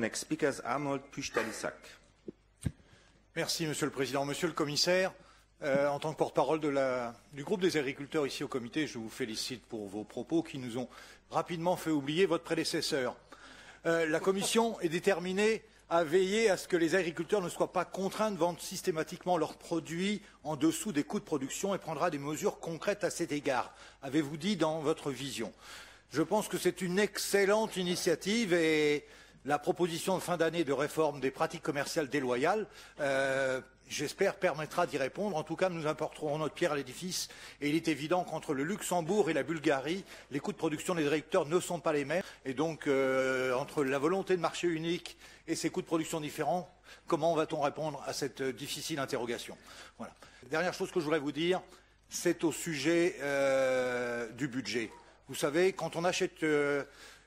Next speaker is Arnold Püstalisak. Merci, Monsieur le Président. Monsieur le Commissaire, en tant que porte-parole du groupe des agriculteurs ici au comité, je vous félicite pour vos propos qui nous ont rapidement fait oublier votre prédécesseur. La Commission est déterminée à veiller à ce que les agriculteurs ne soient pas contraints de vendre systématiquement leurs produits en dessous des coûts de production et prendra des mesures concrètes à cet égard, avez-vous dit dans votre vision. Je pense que c'est une excellente initiative et la proposition de fin d'année de réforme des pratiques commerciales déloyales, j'espère, permettra d'y répondre. En tout cas, nous apporterons notre pierre à l'édifice et il est évident qu'entre le Luxembourg et la Bulgarie, les coûts de production des agriculteurs ne sont pas les mêmes. Et donc, entre la volonté de marché unique et ces coûts de production différents, comment va-t-on répondre à cette difficile interrogation? Voilà. Dernière chose que je voudrais vous dire, c'est au sujet du budget. Vous savez, quand on achète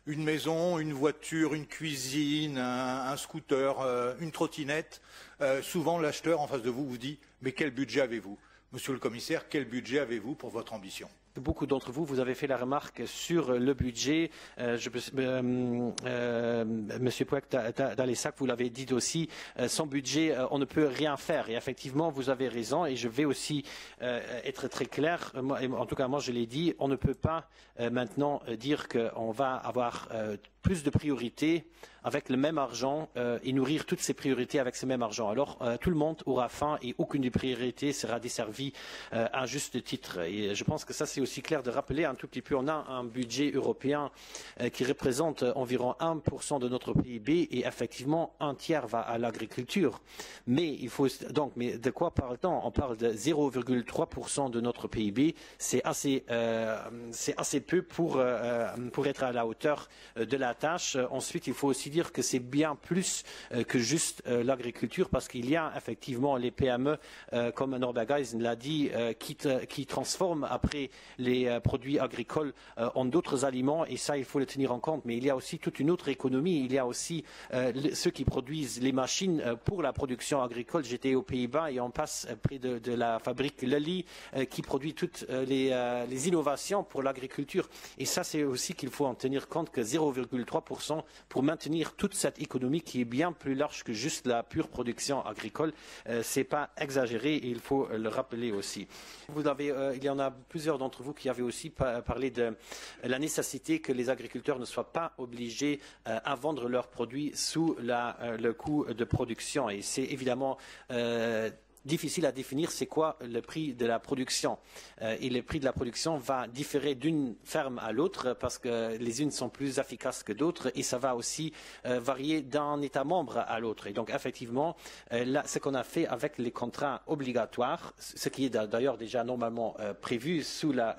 une maison, une voiture, une cuisine, un scooter, une trottinette, souvent l'acheteur en face de vous vous dit « Mais quel budget avez-vous » Monsieur le Commissaire, quel budget avez-vous pour votre ambition? Beaucoup d'entre vous, vous avez fait la remarque sur le budget. Monsieur Pouek-Dalisak, vous l'avez dit aussi, sans budget, on ne peut rien faire. Et effectivement, vous avez raison. Et je vais aussi être très clair. En tout cas, moi, je l'ai dit. On ne peut pas maintenant dire qu'on va avoir plus de priorités avec le même argent et nourrir toutes ces priorités avec ce même argent. Alors, tout le monde aura faim et aucune des priorités sera desservie à juste titre. Et je pense que ça, c'est aussi clair de rappeler un tout petit peu. On a un budget européen qui représente environ 1% de notre PIB et effectivement, un tiers va à l'agriculture. Mais il faut donc, mais de quoi parle-t-on? On parle de 0,3% de notre PIB. C'est assez peu pour être à la hauteur de la tâche. Ensuite, il faut aussi dire que c'est bien plus que juste l'agriculture parce qu'il y a effectivement les PME, comme Norbert Geisen l'a dit, qui transforment après les produits agricoles en d'autres aliments et ça, il faut le tenir en compte. Mais il y a aussi toute une autre économie. Il y a aussi ceux qui produisent les machines pour la production agricole. J'étais aux Pays-Bas et on passe près de la fabrique Lely qui produit toutes les innovations pour l'agriculture. Et ça, c'est aussi qu'il faut en tenir compte que 0,3% pour maintenir toute cette économie qui est bien plus large que juste la pure production agricole. C'est pas exagéré et il faut le rappeler aussi. Il y en a plusieurs d'entre vous qui avaient aussi parlé de la nécessité que les agriculteurs ne soient pas obligés à vendre leurs produits sous le coût de production. Et c'est évidemment difficile à définir c'est quoi le prix de la production. Et le prix de la production va différer d'une ferme à l'autre parce que les unes sont plus efficaces que d'autres et ça va aussi varier d'un État membre à l'autre. Et donc effectivement, là, ce qu'on a fait avec les contrats obligatoires, ce qui est d'ailleurs déjà normalement prévu sous la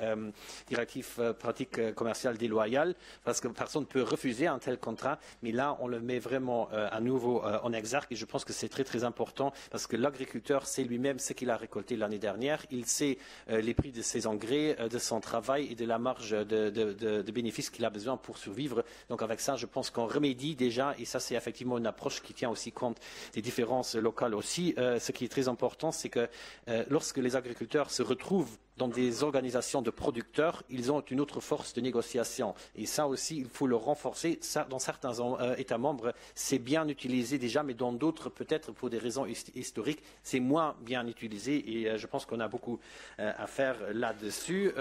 directive pratique commerciale déloyale, parce que personne ne peut refuser un tel contrat, mais là on le met vraiment à nouveau en exergue et je pense que c'est très très important parce que l'agriculteur sait lui-même ce qu'il a récolté l'année dernière, il sait les prix de ses engrais, de son travail et de la marge de bénéfices qu'il a besoin pour survivre. Donc avec ça, je pense qu'on remédie déjà, et ça c'est effectivement une approche qui tient aussi compte des différences locales aussi. Ce qui est très important, c'est que lorsque les agriculteurs se retrouvent dans des organisations de producteurs, ils ont une autre force de négociation. Et ça aussi, il faut le renforcer. Ça, dans certains États membres, c'est bien utilisé déjà, mais dans d'autres, peut-être pour des raisons historiques, c'est moins bien utilisé. Et je pense qu'on a beaucoup à faire là-dessus.